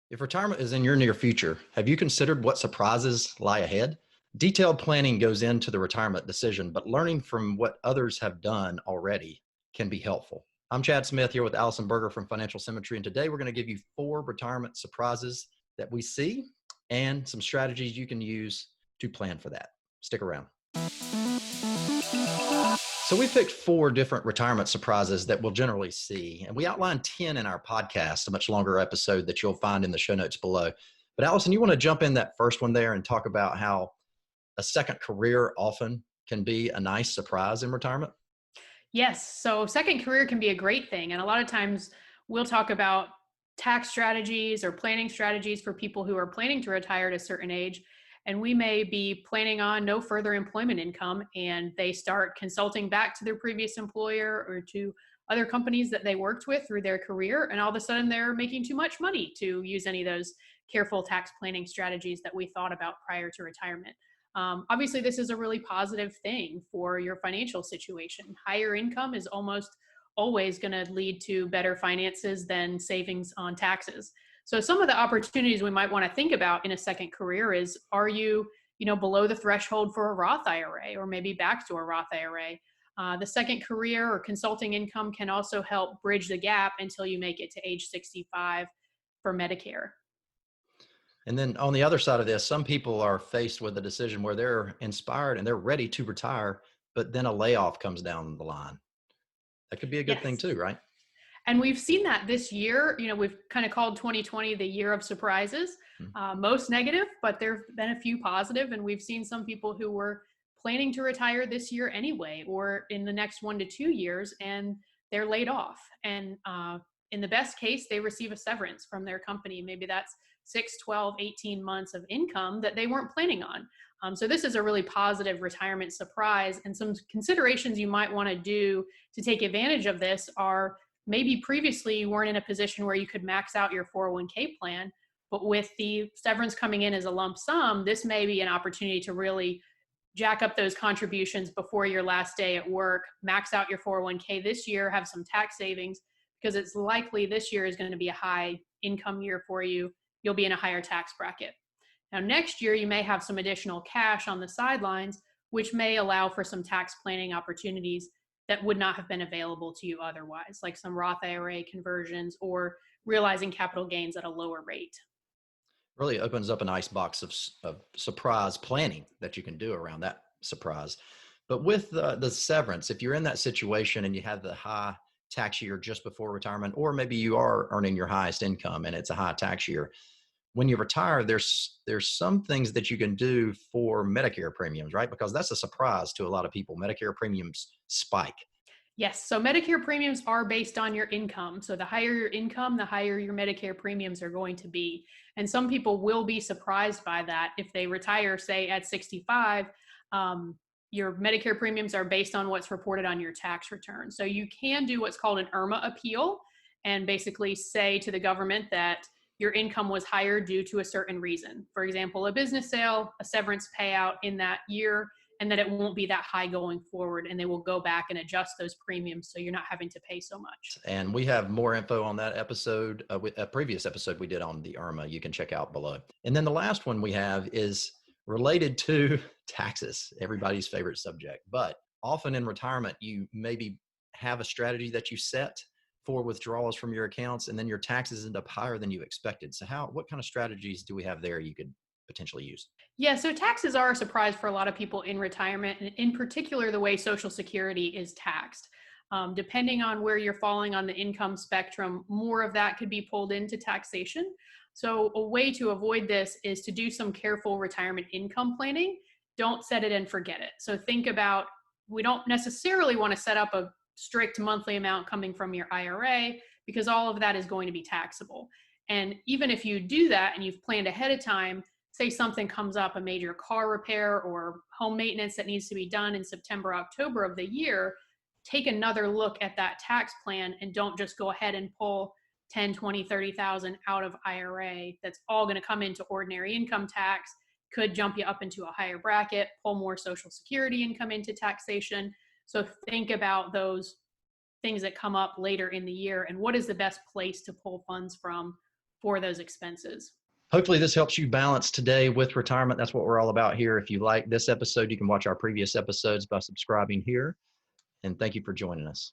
If retirement is in your near future, have you considered what surprises lie ahead? Detailed planning goes into the retirement decision, but learning from what others have done already can be helpful. I'm Chad Smith here with Allison Berger from Financial Symmetry, and today we're going to give you 4 retirement surprises that we see and some strategies you can use to plan for that. Stick around. So we picked 4 different retirement surprises that we'll generally see, and we outlined 10 in our podcast, a much longer episode that you'll find in the show notes below. But Allison, you want to jump in that first one there and talk about how a second career often can be a nice surprise in retirement? Yes. So second career can be a great thing. And a lot of times we'll talk about tax strategies or planning strategies for people who are planning to retire at a certain age. And we may be planning on no further employment income, and they start consulting back to their previous employer or to other companies that they worked with through their career. And all of a sudden they're making too much money to use any of those careful tax planning strategies that we thought about prior to retirement. Obviously, this is a really positive thing for your financial situation. Higher income is almost always going to lead to better finances than savings on taxes. So some of the opportunities we might want to think about in a second career is, are you, below the threshold for a Roth IRA or maybe back to a Roth IRA? The second career or consulting income can also help bridge the gap until you make it to age 65 for Medicare. And then on the other side of this, some people are faced with a decision where they're inspired and they're ready to retire, but then a layoff comes down the line. That could be a good thing Yes. too, right? And we've seen that this year. We've kind of called 2020 the year of surprises, Mhm. most negative, but there have been a few positive. And we've seen some people who were planning to retire this year anyway, or in the next 1 to 2 years, and they're laid off. And in the best case, they receive a severance from their company. Maybe that's 6, 12, 18 months of income that they weren't planning on. So this is a really positive retirement surprise. And some considerations you might want to do to take advantage of this are, maybe previously you weren't in a position where you could max out your 401k plan, but with the severance coming in as a lump sum, this may be an opportunity to really jack up those contributions before your last day at work, max out your 401k this year, have some tax savings, because it's likely this year is going to be a high income year for you. You'll be in a higher tax bracket. Now, next year, you may have some additional cash on the sidelines, which may allow for some tax planning opportunities that would not have been available to you otherwise, like some Roth IRA conversions or realizing capital gains at a lower rate. Really opens up a nice box of surprise planning that you can do around that surprise. But with the severance, if you're in that situation and you have the high tax year just before retirement, or maybe you are earning your highest income and it's a high tax year, when you retire, there's some things that you can do for Medicare premiums, right? Because that's a surprise to a lot of people. Medicare premiums spike. Yes, so Medicare premiums are based on your income. So the higher your income, the higher your Medicare premiums are going to be. And some people will be surprised by that. If they retire, say at 65, your Medicare premiums are based on what's reported on your tax return. So you can do what's called an IRMA appeal and basically say to the government that your income was higher due to a certain reason. For example, a business sale, a severance payout in that year, and that it won't be that high going forward, and they will go back and adjust those premiums so you're not having to pay so much. And we have more info on that episode, with a previous episode we did on the IRMA. You can check out below. And then the last one we have is related to taxes, everybody's favorite subject. But often in retirement, you maybe have a strategy that you set for withdrawals from your accounts, and then your taxes end up higher than you expected. So what kind of strategies do we have there you could potentially use? Yeah, so taxes are a surprise for a lot of people in retirement, and in particular, the way Social Security is taxed. Depending on where you're falling on the income spectrum, more of that could be pulled into taxation. So a way to avoid this is to do some careful retirement income planning. Don't set it and forget it. So think about, we don't necessarily want to set up a strict monthly amount coming from your IRA, because all of that is going to be taxable. And even if you do that and you've planned ahead of time, say something comes up, a major car repair or home maintenance that needs to be done in September, October of the year, take another look at that tax plan and don't just go ahead and pull 10, 20, 30,000 out of IRA. That's all going to come into ordinary income tax, could jump you up into a higher bracket, pull more Social Security income into taxation. So think about those things that come up later in the year and what is the best place to pull funds from for those expenses. Hopefully this helps you balance today with retirement. That's what we're all about here. If you like this episode, you can watch our previous episodes by subscribing here. And thank you for joining us.